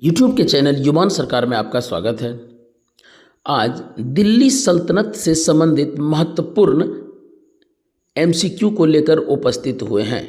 YouTube के channel युवान सरकार में आपका स्वागत है। आज दिल्ली सल्तनत से संबंधित महत्वपूर्ण एमसीक्यू को लेकर उपस्थित हुए हैं,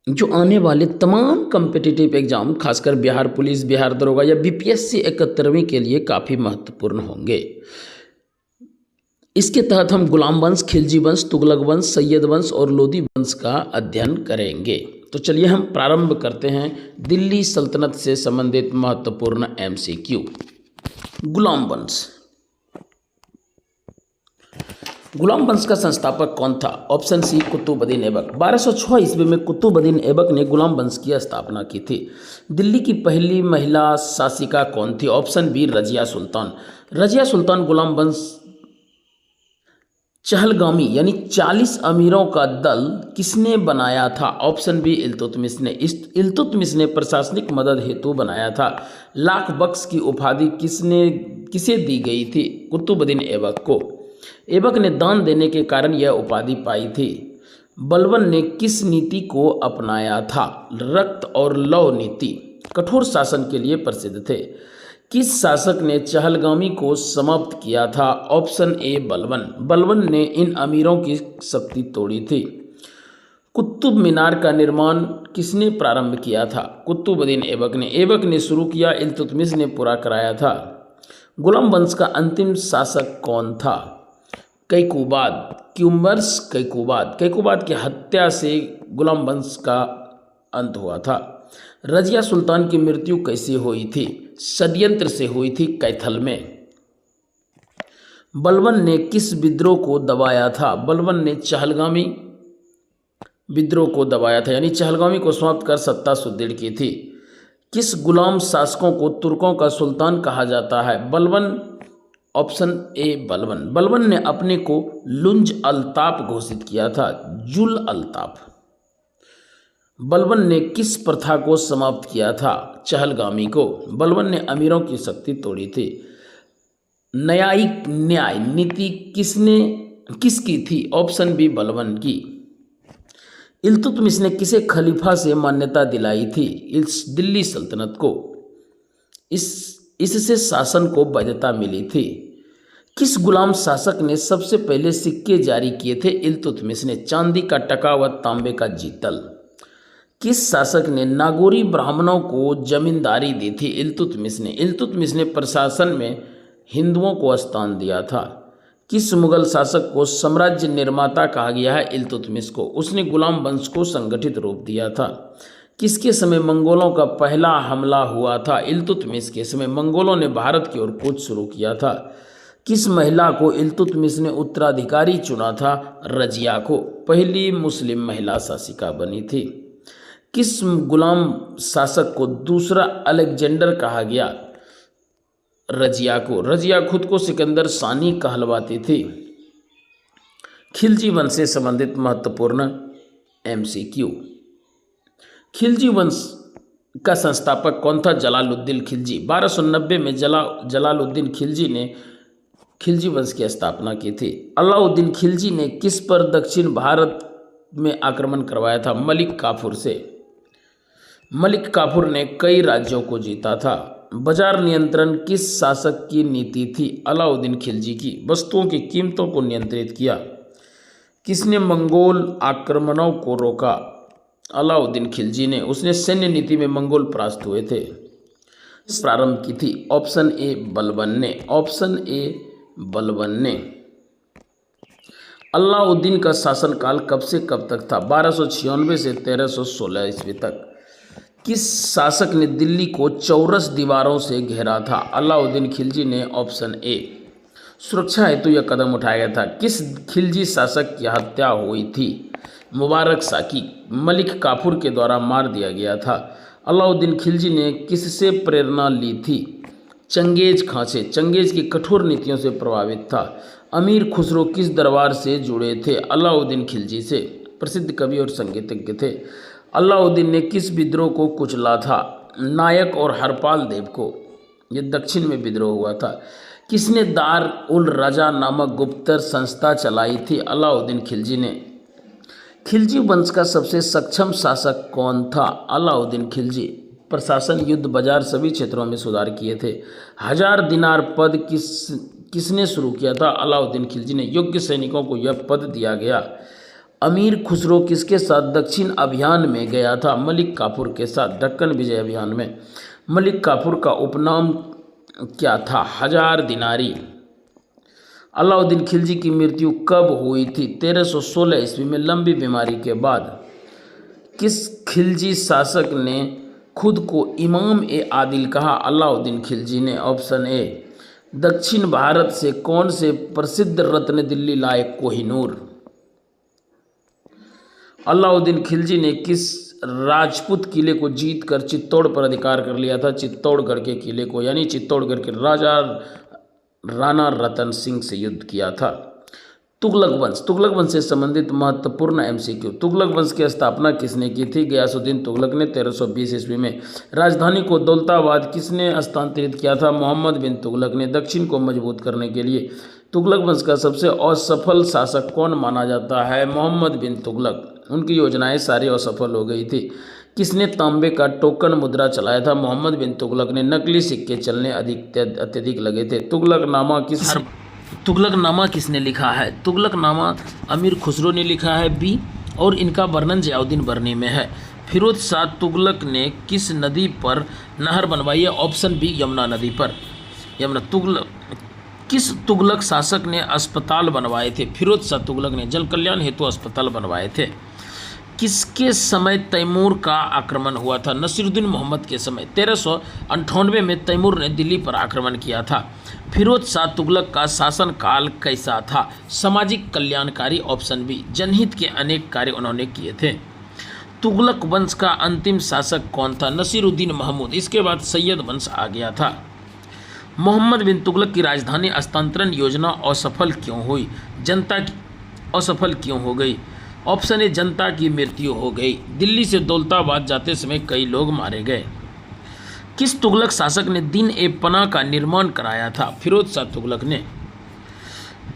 जो आने वाले तमाम कम्पिटिटिव एग्जाम, खासकर बिहार पुलिस, बिहार दरोगा या बीपीएससी 71वीं के लिए काफ़ी महत्वपूर्ण होंगे। इसके तहत हम गुलाम वंश, खिलजी वंश, तुगलक वंश, सैयद वंश और लोदी वंश का अध्ययन करेंगे। तो चलिए हम प्रारंभ करते हैं दिल्ली सल्तनत से संबंधित महत्वपूर्ण एमसीक्यू। गुलाम वंश। गुलाम वंश का संस्थापक कौन था? Option C, Qutubuddin Aibak. 1206 ईस्वी में कुतुबुद्दीन ऐबक ने गुलाम वंश की स्थापना की थी। दिल्ली की पहली महिला शासिका कौन थी? Option B, Razia Sultan. रजिया सुल्तान गुलाम वंश चहलगामी यानी 40 अमीरों का दल किसने बनाया था? ऑप्शन बी, इल्तुतमिश ने। इल्तुतमिश ने प्रशासनिक मदद हेतु बनाया था। लाख बख्श की उपाधि किसे दी गई थी? कुतुबुद्दीन ऐबक को। ऐबक ने दान देने के कारण यह उपाधि पाई थी। बलबन ने किस नीति को अपनाया था? रक्त और लौ नीति। कठोर शासन के लिए प्रसिद्ध थे। किस शासक ने चहलगामी को समाप्त किया था? Option A, Balban. बलबन ने इन अमीरों की शक्ति तोड़ी थी। कुतुब मीनार का निर्माण किसने प्रारंभ किया था? कुतुबुद्दीन ऐबक ने। ऐबक ने शुरू किया, इल्तुतमिश ने पूरा कराया था। गुलाम वंश का अंतिम शासक कौन था? कैकुबाद। क्यूमर्स कैकुबाद। कैकुबाद की हत्या से गुलाम वंश का अंत हुआ था। रजिया सुल्तान की मृत्यु कैसे हुई थी? षड्यंत्र से हुई थी, कैथल में। बलबन ने किस विद्रोह को दबाया था? बलबन ने चहलगामी विद्रोह को दबाया था, यानी चहलगामी को समाप्त कर सत्ता सुदृढ़ की थी। किस गुलाम शासकों को तुर्कों का सुल्तान कहा जाता है? बलबन। Option A, Balban. बलबन ने अपने को लुंज अल्ताफ घोषित किया था, जुल अल्ताफ। बलबन ने किस प्रथा को समाप्त किया था? चहलगामी को। बलबन ने अमीरों की शक्ति तोड़ी थी। न्यायिक न्याय नीति किसकी थी? ऑप्शन बी, बलबन की। इल्तुतमिश ने किसे खलीफा से मान्यता दिलाई थी? इस दिल्ली सल्तनत को। इससे शासन को वैधता मिली थी। किस गुलाम शासक ने सबसे पहले सिक्के जारी किए थे? इल्तुतमिश ने। चांदी का टका व तांबे का जीतल। किस शासक ने नागौरी ब्राह्मणों को जमींदारी दी थी? इल्तुतमिश ने। इल्तुतमिश ने प्रशासन में हिंदुओं को स्थान दिया था। किस मुगल शासक को साम्राज्य निर्माता कहा गया है? इल्तुतमिश को। उसने गुलाम वंश को संगठित रूप दिया था। किसके समय मंगोलों का पहला हमला हुआ था? इल्तुतमिश के समय मंगोलों ने भारत की ओर कूच शुरू किया था। किस महिला को इल्तुतमिश ने उत्तराधिकारी चुना था? रजिया को। पहली मुस्लिम महिला शासिका बनी थी। किस गुलाम शासक को दूसरा अलेक्जेंडर कहा गया? रजिया को। रजिया खुद को सिकंदर सानी कहलवाती थी। खिलजी वंश से संबंधित महत्वपूर्ण एमसीक्यू। खिलजी वंश का संस्थापक कौन था? जलालुद्दीन खिलजी। 1290 में जलालुद्दीन खिलजी ने खिलजी वंश की स्थापना की थी। अलाउद्दीन खिलजी ने किस पर दक्षिण भारत में आक्रमण करवाया था? मलिक काफूर से। मलिक काफूर ने कई राज्यों को जीता था। बाजार नियंत्रण किस शासक की नीति थी? अलाउद्दीन खिलजी की। वस्तुओं की कीमतों को नियंत्रित किया। किसने मंगोल आक्रमणों को रोका? अलाउद्दीन खिलजी ने। उसने सैन्य नीति में मंगोल परास्त हुए थे। प्रारंभ की थी? ऑप्शन ए, बलबन ने। ऑप्शन ए, बलबन ने। अलाउद्दीन का शासनकाल कब से कब तक था? 1296 से 1316 ईस्वी तक। किस शासक ने दिल्ली को चौरस दीवारों से घेरा था? अलाउद्दीन खिलजी ने। Option A. सुरक्षा हेतु यह कदम उठाया गया था। किस खिलजी शासक की हत्या हुई थी? मुबारक शाह की। मलिक काफूर के द्वारा मार दिया गया था। अलाउद्दीन खिलजी ने किससे प्रेरणा ली थी? चंगेज खां से। चंगेज की कठोर नीतियों से प्रभावित था। अमीर खुसरो किस दरबार से जुड़े थे? अलाउद्दीन खिलजी से। प्रसिद्ध कवि और संगीतज्ञ थे। अलाउद्दीन ने किस विद्रोह को कुचला था? नायक और हरपाल देव को। यह दक्षिण में विद्रोह हुआ था। किसने दार उल रजा नामक गुप्तचर संस्था चलाई थी? अलाउद्दीन खिलजी ने। खिलजी वंश का सबसे सक्षम शासक कौन था? अलाउद्दीन खिलजी। प्रशासन, युद्ध, बाजार सभी क्षेत्रों में सुधार किए थे। 1000 दिनार पद किसने शुरू किया था? अलाउद्दीन खिलजी ने। योग्य सैनिकों को यह पद दिया गया। अमीर खुसरो किसके साथ दक्षिण अभियान में गया था? मलिक काफूर के साथ। दक्कन विजय अभियान में मलिक काफूर का उपनाम क्या था? 1000 दिनारी। अलाउद्दीन खिलजी की मृत्यु कब हुई थी? 1316 ईस्वी में, लंबी बीमारी के बाद। किस खिलजी शासक ने खुद को इमाम ए आदिल कहा? अलाउद्दीन खिलजी ने। Option A. दक्षिण भारत से कौन से प्रसिद्ध रत्न दिल्ली लाए? कोहिनूर। अलाउद्दीन खिलजी ने किस राजपूत किले को जीतकर चित्तौड़ पर अधिकार कर लिया था? चित्तौड़गढ़ के किले को, यानी चित्तौड़गढ़ के राजा राणा रतन सिंह से युद्ध किया था। तुगलक वंश। तुगलक वंश से संबंधित महत्वपूर्ण एमसीक्यू। तुगलक वंश की स्थापना किसने की थी? गयासुद्दीन तुगलक ने 1320 ईस्वी में। राजधानी को दौलताबाद किसने हस्तांतरित किया था? मोहम्मद बिन तुगलक ने। दक्षिण को मजबूत करने के लिए तुगलक वंश का सबसे असफल शासक कौन माना जाता है? मोहम्मद बिन तुगलक। उनकी योजनाएं सारी असफल हो गई थी। किसने तांबे का टोकन मुद्रा चलाया था? मोहम्मद बिन तुगलक ने। नकली सिक्के चलने अत्यधिक लगे थे। तुगलकनामा किसने लिखा है? तुगलकनामा अमीर खुसरो ने लिखा है, बी। और इनका वर्णन जियाउद्दीन बरनी में है। फिरोज शाह तुगलक ने किस नदी पर नहर बनवाई है? ऑप्शन बी, यमुना नदी पर। किस तुगलक शासक ने अस्पताल बनवाए थे? फिरोज शाह तुगलक ने। जन कल्याण हेतु अस्पताल बनवाए थे। किसके समय तैमूर का आक्रमण हुआ था? नसीरुद्दीन मोहम्मद के समय। 1398 में तैमूर ने दिल्ली पर आक्रमण किया था। फिरोज शाह तुगलक का शासनकाल कैसा था? सामाजिक कल्याणकारी। Option B. जनहित के अनेक कार्य उन्होंने किए थे। तुगलक वंश का अंतिम शासक कौन था? नसीरुद्दीन महमूद। इसके बाद सैयद वंश आ गया था। मोहम्मद बिन तुगलक की राजधानी हस्तांतरण योजना असफल क्यों हुई? असफल क्यों हो गई? ऑप्शन ए, जनता की मृत्यु हो गई। दिल्ली से दौलताबाद जाते समय कई लोग मारे गए। किस तुगलक शासक ने दीन ए पनाह का निर्माण कराया था? फिरोज शाह तुगलक ने।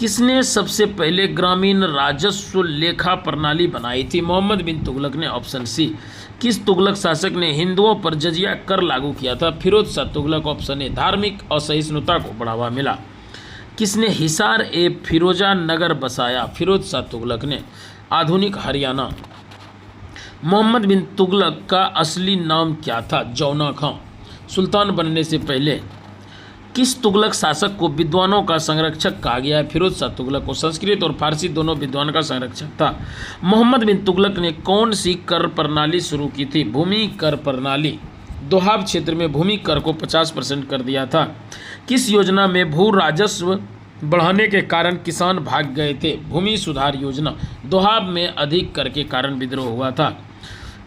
किसने सबसे पहले ग्रामीण राजस्व लेखा प्रणाली बनाई थी? मोहम्मद बिन तुगलक ने। Option C. किस तुगलक शासक ने हिंदुओं पर जजिया कर लागू किया था? फिरोज शाह तुगलक। Option A. धार्मिक असहिष्णुता को बढ़ावा मिला। किसने हिसार ए फिरोजा नगर बसाया? फिरोज शाह तुगलक ने। आधुनिक हरियाणा। मोहम्मद बिन तुगलक का असली नाम क्या था? जौना खां। सुल्तान बनने से पहले किस तुगलक शासक को विद्वानों का संरक्षक कहा गया है? फिरोज शाह तुगलक को। संस्कृत और फारसी दोनों विद्वान का संरक्षक था। मोहम्मद बिन तुगलक ने कौन सी कर प्रणाली शुरू की थी? भूमि कर प्रणाली। दोहाब क्षेत्र में भूमि कर को 50% कर दिया था। किस योजना में भू राजस्व बढ़ाने के कारण किसान भाग गए थे? भूमि सुधार योजना। दोहाब में अधिक कर के कारण विद्रोह हुआ था।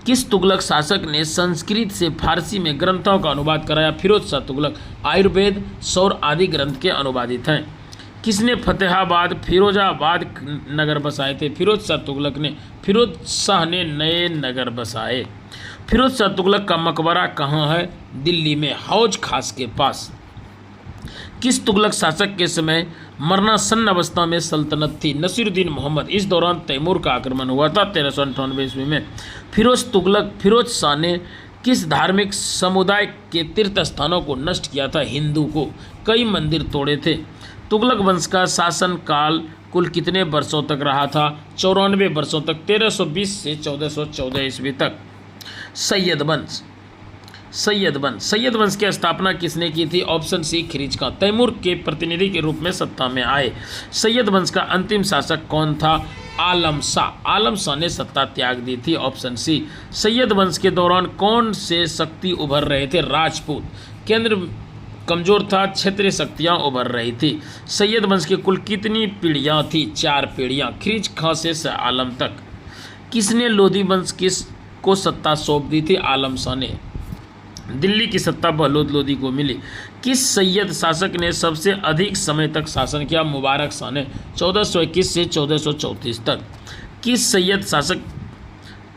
किस तुगलक शासक ने संस्कृत से फारसी में ग्रंथों का अनुवाद कराया? फिरोज शाह तुगलक। आयुर्वेद, सौर आदि ग्रंथ के अनुवादित हैं। किसने फतेहाबाद फिरोजाबाद नगर बसाए थे? फिरोज शाह तुगलक ने। फिरोज शाह ने नए नगर बसाए। फिरोज शाह तुगलक का मकबरा कहाँ है? दिल्ली में, हौज खास के पास। किस तुगलक शासक के समय मरणासन्न अवस्था में सल्तनत थी? नसीरुद्दीन मोहम्मद। इस दौरान तैमूर का आक्रमण हुआ था 1398 ईस्वी में। फिरोज शाह ने किस धार्मिक समुदाय के तीर्थ स्थानों को नष्ट किया था? हिंदू को। कई मंदिर तोड़े थे। तुगलक वंश का शासनकाल कुल कितने वर्षों तक रहा था? 94 वर्षों तक, 1320 से 1414 ईस्वी तक। सैयद वंश की स्थापना किसने की थी? ऑप्शन सी, खिरिज खां। तैमूर के प्रतिनिधि के रूप में सत्ता में आए। सैयद वंश का अंतिम शासक कौन था? आलम शाह ने सत्ता त्याग दी थी। Option C. सैयद वंश के दौरान कौन से शक्ति उभर रहे थे? राजपूत। केंद्र कमजोर था, क्षेत्रीय शक्तियाँ उभर रही थी। सैयद वंश की कुल कितनी पीढ़ियाँ थी? 4 पीढ़ियाँ, खिरिज खां से शाह आलम तक। किसने लोधी वंश को सत्ता सौंप दी थी? आलम शाह ने। दिल्ली की सत्ता बहलोद लोधी को मिली। किस सैयद शासक ने सबसे अधिक समय तक शासन किया? मुबारक शाह ने। 1421 से 1434 तक। किस सैयद शासक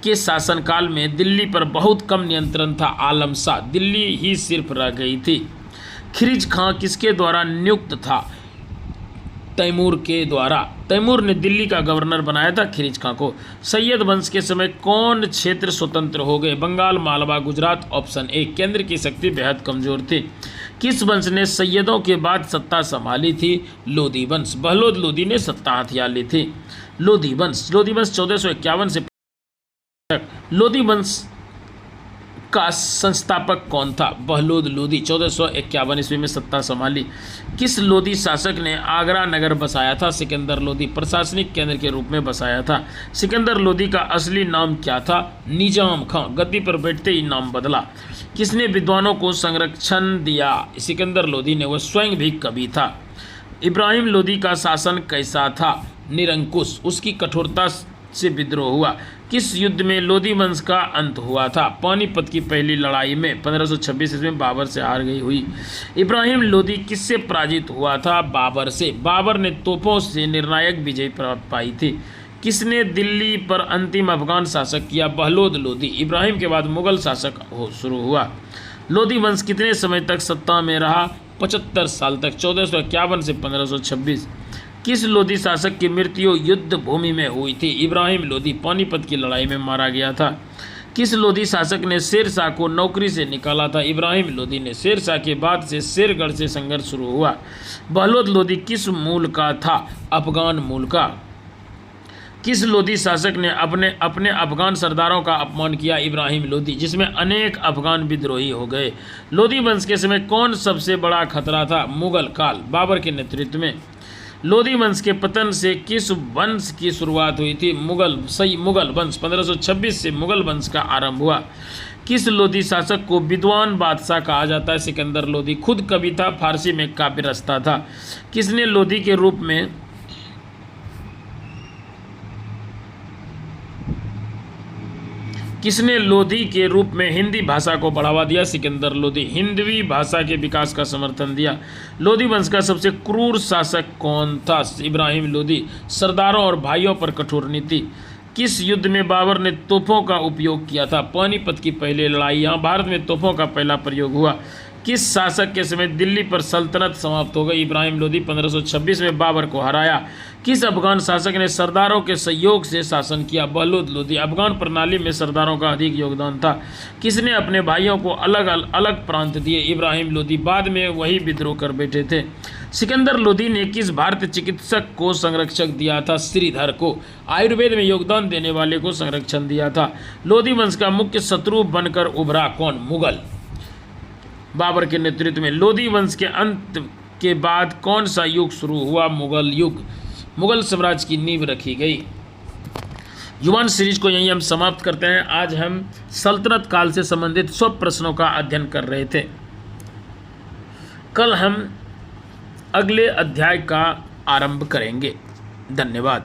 के शासनकाल में दिल्ली पर बहुत कम नियंत्रण था? आलम शाह। दिल्ली ही सिर्फ रह गई थी। खिरिज खां किसके द्वारा नियुक्त था? तैमूर के द्वारा। तैमूर ने दिल्ली का गवर्नर बनाया था खिरिज खां को। सैयद वंश के समय कौन क्षेत्र स्वतंत्र हो गए? बंगाल, मालवा, गुजरात। Option A. केंद्र की शक्ति बेहद कमजोर थी। किस वंश ने सैयदों के बाद सत्ता संभाली थी? लोधी वंश। बहलोद लोधी ने सत्ता हथिया ली थी। लोधी वंश 1451 से लोधी वंश का संस्थापक कौन था? बहलोद लोधी 1451 ईस्वी में सत्ता संभाली। किस लोधी शासक ने आगरा नगर बसाया था? सिकंदर लोधी। प्रशासनिक केंद्र के रूप में बसाया था। सिकंदर लोधी का असली नाम क्या था? निजाम खां। गद्दी पर बैठते ही नाम बदला। किसने विद्वानों को संरक्षण दिया? सिकंदर लोधी ने। वह स्वयं भी कवि था। इब्राहिम लोधी का शासन कैसा था? निरंकुश। उसकी कठोरता से विद्रोह हुआ। किस युद्ध में लोधी वंश का अंत हुआ था? पानीपत की पहली लड़ाई में 1526 ईस्वी में बाबर से हार गई हुई। इब्राहिम लोधी किससे पराजित हुआ था? बाबर से। बाबर ने तोपों से निर्णायक विजय पाई थी। किसने दिल्ली पर अंतिम अफगान शासक किया? बहलोद लोधी। इब्राहिम के बाद मुगल शासक शुरू हुआ। लोधी वंश कितने समय तक सत्ता में रहा? 75 साल तक, 1451 से 1526। किस लोधी शासक की मृत्यु युद्ध भूमि में हुई थी? इब्राहिम लोधी। पानीपत की लड़ाई में मारा गया था। किस लोधी शासक ने शेर शाह को नौकरी से निकाला था? इब्राहिम लोधी ने। शेर शाह के बाद से शेरगढ़ से संघर्ष शुरू हुआ। बहलोद लोधी किस मूल का था? अफगान मूल का। किस लोधी शासक ने अपने अफगान सरदारों का अपमान किया? इब्राहिम लोधी, जिसमें अनेक अफगान विद्रोही हो गए। लोधी वंश के समय कौन सबसे बड़ा खतरा था? मुगल काल, बाबर के नेतृत्व में। लोधी वंश के पतन से किस वंश की शुरुआत हुई थी? मुगल वंश। 1526 से मुगल वंश का आरंभ हुआ। किस लोधी शासक को विद्वान बादशाह कहा जाता है? सिकंदर लोधी। खुद कवि था, फारसी में काव्य रचता था। किसने लोधी के रूप में हिंदी भाषा को बढ़ावा दिया? सिकंदर लोधी। हिंदवी भाषा के विकास का समर्थन दिया। लोधी वंश का सबसे क्रूर शासक कौन था? इब्राहिम लोधी। सरदारों और भाइयों पर कठोर नीति। किस युद्ध में बाबर ने तोपों का उपयोग किया था? पानीपत की पहली लड़ाई। यहाँ भारत में तोपों का पहला प्रयोग हुआ। किस शासक के समय दिल्ली पर सल्तनत समाप्त हो गई? इब्राहिम लोधी। 1526 में बाबर को हराया। किस अफगान शासक ने सरदारों के सहयोग से शासन किया? बहलोद लोधी। अफगान प्रणाली में सरदारों का अधिक योगदान था। किसने अपने भाइयों को अलग अलग प्रांत दिए? इब्राहिम लोधी। बाद में वही विद्रोह कर बैठे थे। सिकंदर लोधी ने किस भारतीय चिकित्सक को संरक्षक दिया था? श्रीधर को। आयुर्वेद में योगदान देने वाले को संरक्षण दिया था। लोधी वंश का मुख्य शत्रु बनकर उभरा कौन? मुगल, बाबर के नेतृत्व में। लोधी वंश के अंत के बाद कौन सा युग शुरू हुआ? मुगल युग। मुगल साम्राज्य की नींव रखी गई। युवान सीरीज को यहीं हम समाप्त करते हैं। आज हम सल्तनत काल से संबंधित 100 प्रश्नों का अध्ययन कर रहे थे। कल हम अगले अध्याय का आरंभ करेंगे। धन्यवाद।